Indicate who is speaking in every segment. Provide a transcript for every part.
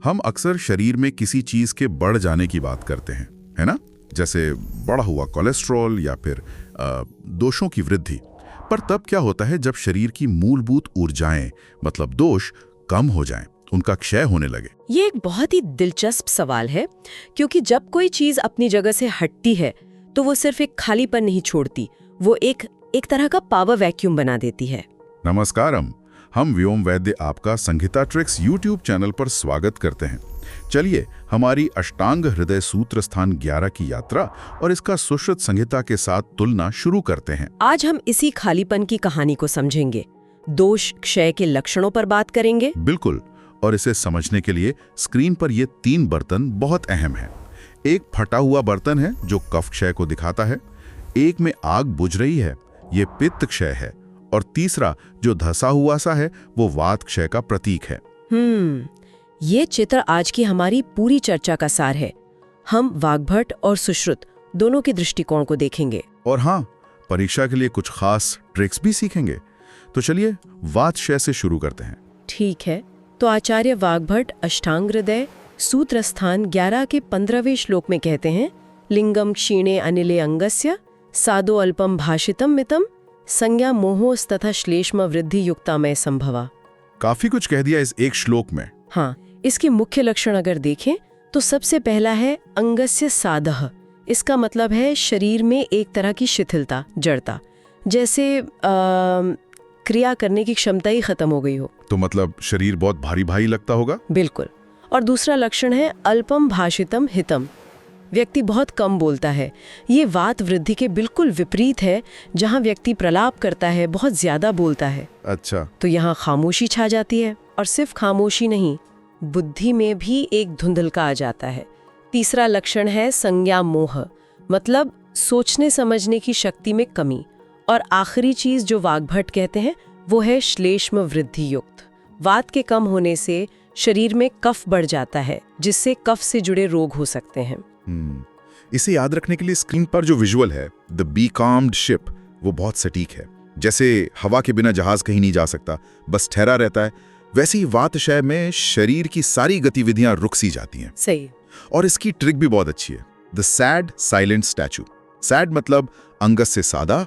Speaker 1: हम अक्सर शरीर में किसी चीज के बढ़ जाने की बात करते हैं, है ना? जैसे बढ़ा हुआ कोलेस्ट्रॉल या फिर दोषों की वृद्धि। पर तब क्या होता है जब शरीर की मूलभूत ऊर्जाएं, मतलब दोष, कम हो जाएं, उनका क्षय होने लगे?
Speaker 2: ये एक बहुत ही दिलचस्प सवाल है, क्योंकि जब कोई चीज अपनी जगह से हटती है तो वो सिर्फ एक खालीपन नहीं छोड़ती, वो एक तरह का पावर वैक्यूम बना देती है।
Speaker 1: नमस्कारम, हम व्योम वैद्य आपका संहिता ट्रिक्स यूट्यूब चैनल पर स्वागत करते हैं। चलिए हमारी अष्टांग हृदय सूत्र स्थान 11 की यात्रा और इसका सुश्रुत संहिता के साथ तुलना शुरू करते हैं।
Speaker 2: आज हम इसी खालीपन की कहानी को समझेंगे, दोष क्षय के लक्षणों पर बात करेंगे।
Speaker 1: बिल्कुल, और इसे समझने के लिए स्क्रीन पर ये 3 बर्तन बहुत अहम हैं। एक फटा हुआ बर्तन है जो कफ क्षय को दिखाता है, एक में आग बुझ रही है, ये पित्त क्षय है, और तीसरा जो धसा हुआ सा है वो वात क्षय का प्रतीक है।
Speaker 2: ये चित्र आज की हमारी पूरी चर्चा का सार है। हम वाग्भट और सुश्रुत दोनों के दृष्टिकोण को देखेंगे।
Speaker 1: और हाँ, परीक्षा के लिए कुछ खास ट्रिक्स भी सीखेंगे। तो चलिए वात क्षय से शुरू करते हैं।
Speaker 2: ठीक है, तो आचार्य वाग्भट अष्टांग हृदय सूत्र स्थान 11 के 15वें श्लोक में कहते हैं, लिंगम क्षीणे अनिले अंगस्य सादो अल्पम भाषितम मितम संज्ञा मोहोस्तथा श्लेष्म वृद्धि युक्तामय संभवा।
Speaker 1: काफी कुछ कह दिया इस एक श्लोक में।
Speaker 2: हाँ, इसके मुख्य लक्षण अगर देखें तो सबसे पहला है अंगस्य सादह। इसका मतलब है शरीर में एक तरह की शिथिलता, जड़ता, जैसे क्रिया करने की क्षमता ही खत्म हो गई हो।
Speaker 1: तो मतलब शरीर बहुत भारी भारी लगता होगा।
Speaker 2: बिल्कुल। और दूसरा लक्षण है अल्पम भाषितम हितम। व्यक्ति बहुत कम बोलता है। ये वात वृद्धि के बिल्कुल विपरीत है, जहाँ व्यक्ति प्रलाप करता है, बहुत ज्यादा बोलता है।
Speaker 1: अच्छा।
Speaker 2: तो यहाँ खामोशी छा जाती है, और सिर्फ खामोशी नहीं, बुद्धि में भी एक धुंधलका आ जाता है। तीसरा लक्षण है संज्ञा मोह, मतलब सोचने समझने की शक्ति में कमी। और आखिरी चीज जो वाग्भट कहते हैं वो है श्लेष्म वृद्धि युक्त। वात के कम होने से शरीर में कफ बढ़ जाता है, जिससे कफ से जुड़े रोग हो सकते हैं।
Speaker 1: इसे याद रखने के लिए स्क्रीन पर जो विजुअल है, द बी काम्ड शिप, वो बहुत सटीक है। जैसे हवा के बिना जहाज कहीं नहीं जा सकता, बस ठहरा रहता है, वैसे ही वात क्षय में शरीर की सारी गतिविधियां रुक सी जाती हैं।
Speaker 2: सही।
Speaker 1: और इसकी ट्रिक भी बहुत अच्छी है, the sad silent statue. Sad मतलब अंगस से सादा,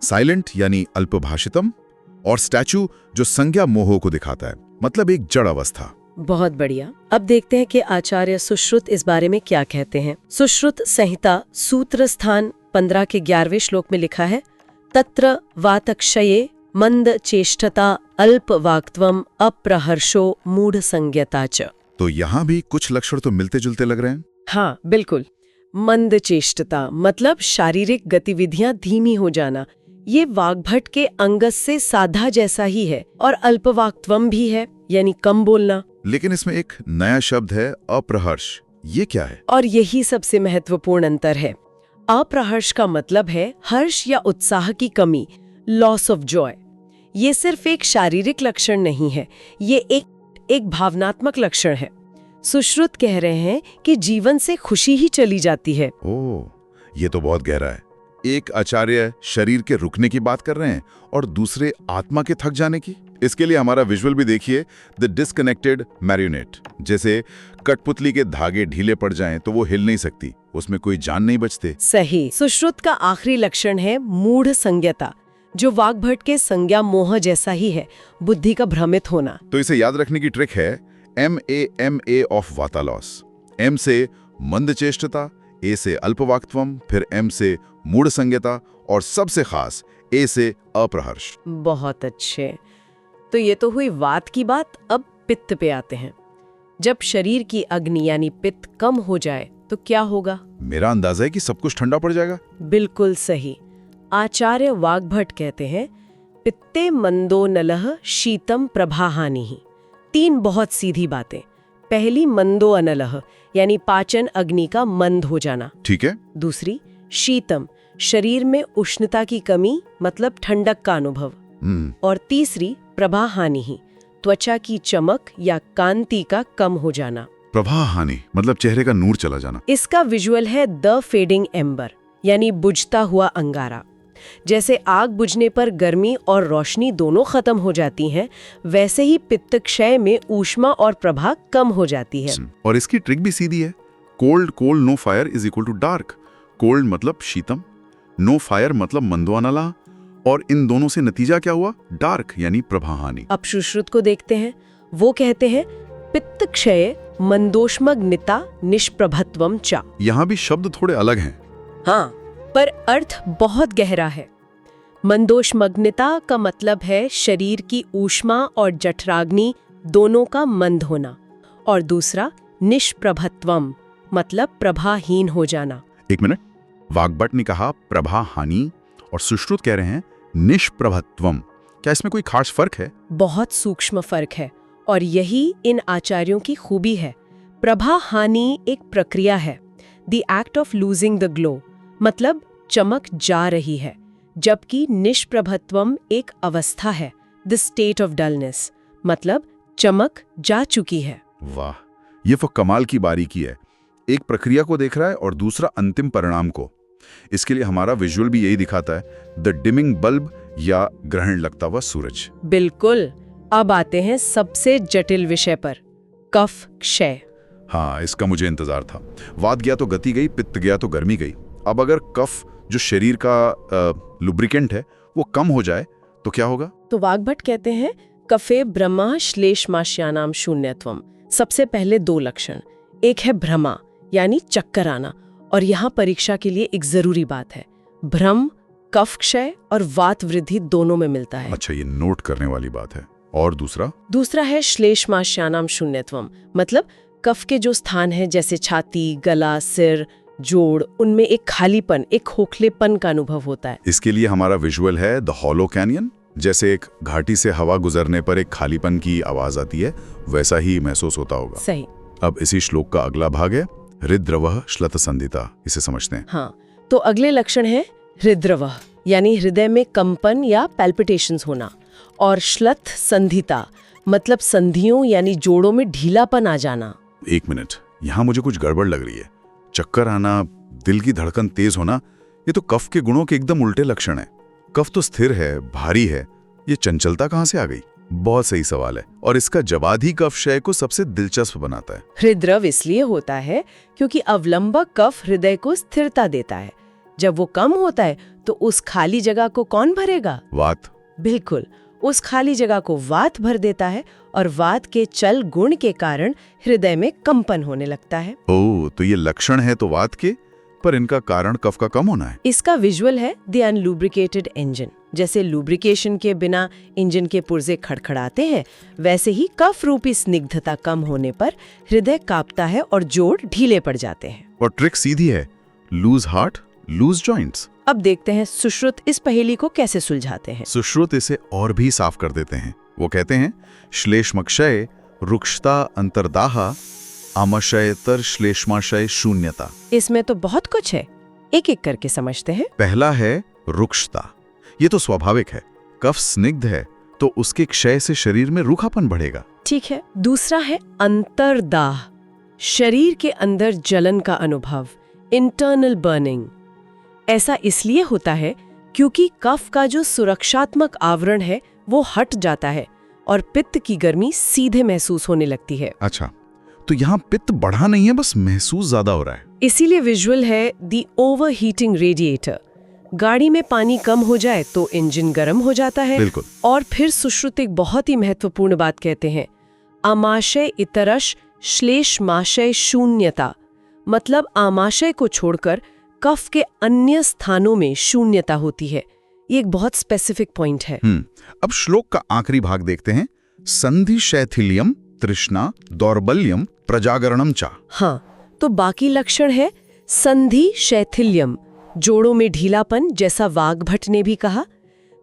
Speaker 1: साइलेंट यानी अल्पभाषितम, और स्टैचू जो संज्ञा मोह को दिखाता है, मतलब एक जड़ अवस्था।
Speaker 2: बहुत बढ़िया। अब देखते हैं कि आचार्य सुश्रुत इस बारे में क्या कहते हैं। सुश्रुत संहिता सूत्र स्थान 15 के 11वें श्लोक में लिखा है, तत्र वातक्षये मंद चेष्टता अल्प वाक्त्वम अप्रहर्षो मूढ़ संज्ञता च।
Speaker 1: तो यहाँ भी कुछ लक्षण तो मिलते जुलते लग रहे हैं।
Speaker 2: हाँ, बिल्कुल। मंद चेष्टता मतलब शारीरिक गतिविधियां धीमी हो जाना। ये वाग्भट के अंगस से साधा जैसा ही है, और अल्पवाक्त्वम भी है, यानी कम बोलना।
Speaker 1: लेकिन इसमें एक नया शब्द है, अप्रहर्ष। ये क्या है?
Speaker 2: और यही सबसे महत्वपूर्ण अंतर है। अप्रहर्ष का मतलब है हर्ष या उत्साह की कमी, लॉस ऑफ जॉय। ये सिर्फ एक शारीरिक लक्षण नहीं है, ये एक भावनात्मक लक्षण है। सुश्रुत कह रहे हैं कि जीवन से खुशी ही चली जाती है।
Speaker 1: ओह, ये तो बहुत गहरा है। एक आचार्य शरीर के रुकने की बात कर रहे हैं और दूसरे आत्मा के थक जाने की। इसके लिए हमारा विजुअल भी देखिए, द डिस्कनेक्टेड मैरियोनेट। जैसे कठपुतली के धागे ढीले पड़ जाएं तो वो हिल नहीं सकती, उसमें कोई जान नहीं बचते। सही।
Speaker 2: सुश्रुत का आखिरी लक्षण है मूढ़ संज्ञता, जो वाग्भट के संज्ञा मोह जैसा ही है, बुद्धि का भ्रमित होना।
Speaker 1: तो इसे याद रखने की ट्रिक है MAMA ऑफ वातालॉस। M से मंद चेष्टता, A से अल्पवाक्त्वम, फिर M से मूढ़ संज्ञता, और सबसे खास A से अप्रहर्ष।
Speaker 2: बहुत अच्छे। तो ये तो हुई वात की बात। अब पित्त पे आते हैं। जब शरीर की अग्नि यानी पित्त कम हो जाए तो क्या होगा?
Speaker 1: मेरा अंदाजा है कि सब कुछ ठंडा पड़ जाएगा।
Speaker 2: बिल्कुल सही। आचार्य वाग्भट कहते हैं, पित्ते मंदो नलः शीतम प्रभाहानि। 3 बहुत सीधी बातें। पहली, मंदो अनलः यानी पाचन अग्नि का मंद हो जाना।
Speaker 1: ठीक है।
Speaker 2: दूसरी, शीतम शरीर में उष्णता की कमी, मतलब ठंडक का अनुभव। और तीसरी, प्रभा हानि त्वचा की चमक या कांति का कम हो जाना।
Speaker 1: प्रभा हानि मतलब चेहरे का नूर चला जाना।
Speaker 2: इसका विजुअल है द फेडिंग एम्बर, यानी बुझता हुआ अंगारा। जैसे आग बुझने पर गर्मी और रोशनी दोनों खत्म हो जाती हैं, वैसे ही पित्त क्षय में ऊष्मा और प्रभा कम हो जाती है।
Speaker 1: और इसकी ट्रिक भी सीधी है। Cold cold no fire is equal to dark. Cold मतलब शीतम, नो फायर मतलब मंदवानला, और इन दोनों से नतीजा क्या हुआ? डार्क यानी प्रभाहानि।
Speaker 2: अब सुश्रुत को देखते हैं। वो कहते हैं पित्त क्षय मंदोष्मग्निता निष्प्रभत्वम चा।
Speaker 1: यहाँ भी शब्द थोड़े अलग हैं।
Speaker 2: हाँ, पर अर्थ बहुत गहरा है। मंदोष्मग्निता का मतलब है शरीर की ऊष्मा और जठराग्नि दोनों का मंद होना, और दूसरा निष्प्रभत्वम मतलब प्रभाहीन हो जाना।
Speaker 1: एक मिनट, वाग्भट ने कहा प्रभाहानि और सुश्रुत कह रहे हैं निष्प्रभत्वम। क्या इसमें कोई खास फर्क है?
Speaker 2: बहुत सूक्ष्म फर्क है, और यही इन आचार्यों की खूबी है। प्रभाहानि एक प्रक्रिया है, the act of losing the glow, मतलब चमक जा रही है, जबकि निष्प्रभत्वम एक अवस्था है, द स्टेट ऑफ डलनेस, मतलब चमक जा चुकी है।
Speaker 1: वाह, ये तो कमाल की बारीकी है। एक प्रक्रिया को देख रहा है और दूसरा अंतिम परिणाम को। इसके लिए हमारा विजुअल भी यही दिखाता है, द डिमिंग बल्ब या ग्रहण लगता हुआ सूरज।
Speaker 2: बिल्कुल। अब आते हैं सबसे जटिल विषय पर, कफ क्षय।
Speaker 1: हाँ, इसका मुझे इंतजार था। वात गया तो गति गई, पित्त गया तो गर्मी गई। अब अगर कफ जो शरीर का लुब्रिकेंट है वो कम हो जाए तो क्या होगा?
Speaker 2: तो वाग्भट कहते हैं कफे ब्रह्मा श्लेष्माश्यानाम शून्यत्वम। सबसे पहले दो लक्षण, एक है भ्रमा यानी चक्कर आना, और यहाँ परीक्षा के लिए एक जरूरी बात है, भ्रम कफ क्षय और वात वृद्धि दोनों में मिलता है।
Speaker 1: अच्छा, ये नोट करने वाली बात है। और दूसरा
Speaker 2: है श्लेष्माश्यानाम शून्यत्वम, मतलब कफ के जो स्थान है जैसे छाती, गला, सिर, जोड़, उनमें एक खालीपन, एक खोखलेपन का अनुभव होता है।
Speaker 1: इसके लिए हमारा विजुअल है द हॉलो कैनियन। जैसे एक घाटी से हवा गुजरने पर एक खालीपन की आवाज आती है, वैसा ही महसूस होता होगा।
Speaker 2: सही।
Speaker 1: अब इसी श्लोक का अगला भाग है हृद्रवः श्लथ संधिता। इसे समझते हैं।
Speaker 2: हाँ, तो अगले लक्षण है हृद्रवः यानी हृदय में कंपन या पैल्पिटेशंस होना, और श्लथ संधिता मतलब संधियों यानी जोड़ों में ढीलापन आ जाना।
Speaker 1: एक मिनट, यहाँ मुझे कुछ गड़बड़ लग रही है। चक्कर आना, दिल की धड़कन तेज होना, ये तो कफ के गुणों के एकदम उल्टे लक्षण है। कफ तो स्थिर है, भारी है, ये चंचलता कहाँ से आ गई? बहुत सही सवाल है, और इसका जवाब ही कफ क्षय को सबसे दिलचस्प बनाता है।
Speaker 2: हृद्रव इसलिए होता है क्योंकि अवलंबक कफ हृदय को स्थिरता देता है। जब वो कम होता है तो उस खाली जगह को कौन भरेगा?
Speaker 1: वात।
Speaker 2: बिल्कुल, उस खाली जगह को वात भर देता है, और वात के चल गुण के कारण हृदय में कंपन होने लगता है।
Speaker 1: ओह, तो ये लक्षण है तो वात के, पर इनका कारण कफ का कम होना है।
Speaker 2: इसका विजुअल है द अनलुब्रिकेटेड इंजन। जैसे लुब्रिकेशन के बिना इंजन के पुर्जे खड़खड़ाते हैं, वैसे ही कफ रूपी स्निग्धता कम होने पर हृदय कांपता है और जोड़ ढीले पड़ जाते हैं।
Speaker 1: और ट्रिक सीधी है, लूज हार्ट लूज जॉइंट्स।
Speaker 2: अब देखते हैं सुश्रुत इस पहेली को कैसे सुलझाते हैं।
Speaker 1: सुश्रुत इसे और भी साफ कर देते हैं। वो कहते हैं श्लेष्मक्षय रुक्षता अंतर्दाहा आमशयतर श्लेष्माशय शून्यता।
Speaker 2: इसमें तो बहुत कुछ है, एक एक करके समझते हैं।
Speaker 1: पहला है रुक्षता। ये तो स्वाभाविक है, कफ स्निग्ध है तो उसके क्षय से शरीर में रूखापन बढ़ेगा।
Speaker 2: ठीक है। दूसरा है अंतर्दाह, शरीर के अंदर जलन का अनुभव, इंटरनल बर्निंग। ऐसा इसलिए होता है क्योंकि कफ का जो सुरक्षात्मक आवरण है वो हट जाता है और पित्त की गर्मी सीधे महसूस होने लगती है।
Speaker 1: अच्छा, तो यहाँ पित्त बढ़ा नहीं है, बस महसूस ज्यादा हो रहा है।
Speaker 2: इसीलिए विजुअल है दी ओवरहीटिंग रेडिएटर। गाड़ी में पानी कम हो जाए तो इंजन गर्म हो जाता है।
Speaker 1: बिल्कुल।
Speaker 2: और फिर सुश्रुत एक बहुत ही महत्वपूर्ण बात कहते हैं, आमाशय इतरश श्लेष्माशय शून्यता, मतलब आमाशय को छोड़कर कफ के अन्य स्थानों में शून्यता होती है। ये एक बहुत स्पेसिफिक पॉइंट है।
Speaker 1: अब श्लोक का आखिरी भाग देखते हैं, संधि शैथिल्यम तृष्णा दौर्बल्यम प्रजागरणम चा।
Speaker 2: हाँ, तो बाकी लक्षण है संधि शैथिल्यम, जोड़ों में ढीलापन, जैसा वाग्भट ने भी कहा।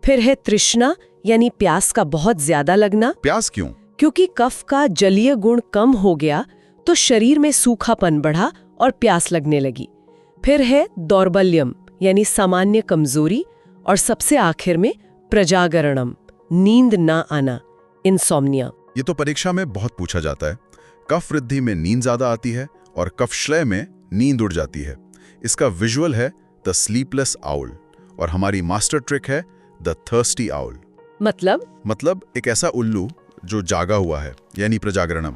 Speaker 2: फिर है तृष्णा यानी प्यास का बहुत ज्यादा लगना।
Speaker 1: प्यास क्यों?
Speaker 2: क्योंकि कफ का जलीय गुण कम हो गया तो शरीर में सूखापन बढ़ा और प्यास लगने लगी। फिर है दौर्बल्यम यानी सामान्य कमजोरी, और सबसे आखिर में प्रजागरणम, नींद ना आना, इंसोम्निया।
Speaker 1: ये तो परीक्षा में बहुत पूछा जाता है। कफ वृद्धि में नींद ज्यादा आती है और कफ क्षय में नींद उड़ जाती है। इसका विजुअल है द स्लीपलेस आउल, और हमारी मास्टर ट्रिक है द थर्स्टी आउल।
Speaker 2: मतलब
Speaker 1: एक ऐसा उल्लू जो जागा हुआ है यानी प्रजागरणम,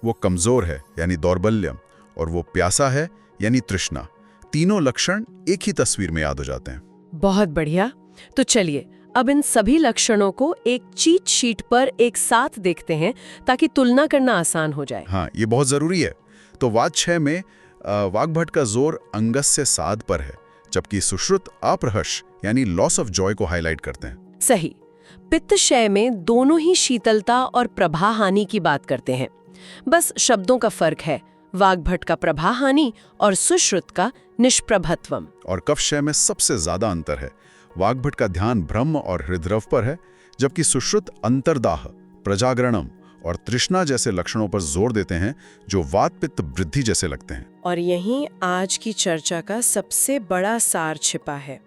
Speaker 1: वो कमजोर है यानी दौर्बल्यम, और वो प्यासा है यानी तृष्णा। तीनों लक्षण एक ही तस्वीर में याद हो जाते हैं।
Speaker 2: बहुत बढ़िया। तो चलिए अब इन सभी लक्षणों को एक चीट शीट पर एक साथ देखते हैं ताकि तुलना करना आसान हो जाए।
Speaker 1: हाँ, ये बहुत जरूरी है। तो वात 6 में वाग्भट का जोर अंगस्य साध पर है, जबकि सुश्रुत अप्रहर्ष यानी लॉस ऑफ जॉय को हाईलाइट करते हैं।
Speaker 2: सही। पित्त क्षय में दोनों ही शीतलता और प्रभा हानि की बात करते हैं, बस शब्दों का फर्क है, वाग्भट का प्रभा हानि और सुश्रुत का निष्प्रभत्वम।
Speaker 1: और कफ क्षय में सबसे ज्यादा अंतर है, वाग्भट का ध्यान ब्रह्म और हृद्रव पर है, जबकि सुश्रुत अंतर्दाह, प्रजागरणम और तृष्णा जैसे लक्षणों पर जोर देते हैं जो वात पित्त वृद्धि जैसे लगते हैं।
Speaker 2: और यहीं आज की चर्चा का सबसे बड़ा सार छिपा है।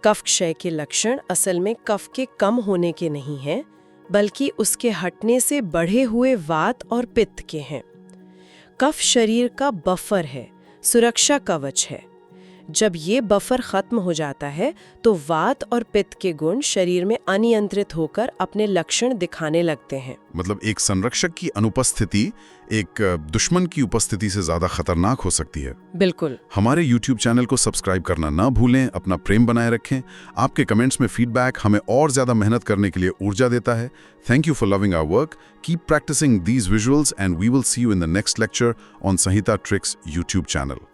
Speaker 2: कफ क्षय के लक्षण असल में कफ के कम होने के नहीं हैं, बल्कि उसके हटने से बढ़े हुए वात और पित्त के हैं। कफ शरीर का बफर है, सुरक्षा कवच है। जब ये बफर खत्म हो जाता है तो वात और पित्त के गुण शरीर में अनियंत्रित होकर अपने लक्षण दिखाने लगते हैं।
Speaker 1: मतलब एक संरक्षक की अनुपस्थिति एक दुश्मन की उपस्थिति से ज्यादा खतरनाक हो सकती है।
Speaker 2: बिल्कुल।
Speaker 1: हमारे YouTube चैनल को सब्सक्राइब करना ना भूलें, अपना प्रेम बनाए रखें। आपके कमेंट्स में फीडबैक हमें और ज्यादा मेहनत करने के लिए ऊर्जा देता है। Thank you for loving our work. Keep practicing these visuals and we will see you in the next lecture on Sanhita Tricks YouTube channel.